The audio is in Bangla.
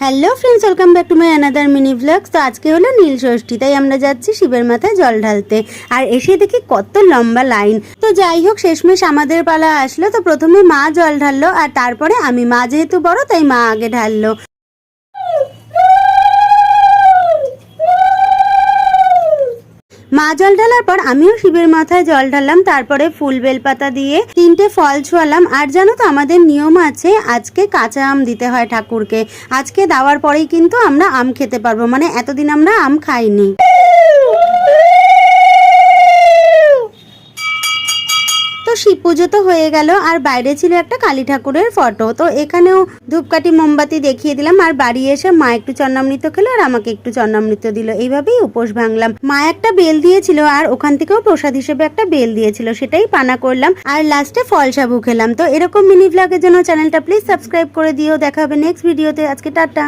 Hello friends, welcome back to my another mini vlogs. তো আজকে হলো নীল ষষ্ঠী, তাই আমরা যাচ্ছি শিবের মাথায় জল ঢালতে। আর এসে দেখি কত লম্বা লাইন। তো যাই হোক, শেষমেশ আমাদের পালা আসলো। তো প্রথমে মা জল ঢাললো আর তারপরে আমি। মা যেহেতু বড় তাই মা আগে ঢাললো। মা জল ঢালার পর আমিও শিবের মাথায় জল ঢাললাম। তারপরে ফুল বেলপাতা দিয়ে 3টে ফল ছোঁয়ালাম। আর জানো তো, আমাদের নিয়ম আছে আজকে কাঁচা আম দিতে হয় ঠাকুরকে। আজকে দেওয়ার পরেই কিন্তু আমরা আম খেতে পারবো, মানে এতদিন আমরা আম খাইনি। তো শিব পুজো তো হয়ে গেল, আর বাইরে ছিল একটা কালী ঠাকুরের ফটো। তো এখানেও ধূপকাঠি মোমবাতি দেখিয়ে দিলাম। আর বাড়ি এসে মা একটু চন্নামৃত খেলো আর আমাকে একটু চন্নামৃত দিল। এইভাবেই উপোস ভাঙলাম। মা একটা বেল দিয়েছিল আর ওখান থেকেও প্রসাদ হিসেবে একটা বেল দিয়েছিল, সেটাই পানা করলাম। আর লাস্টে ফল সাবু খেলাম। তো এরকম মিনি ভ্লগের জন্য চ্যানেলটা প্লিজ সাবস্ক্রাইব করে দিও। দেখা হবে নেক্সট ভিডিওতে। আজকে টাটা।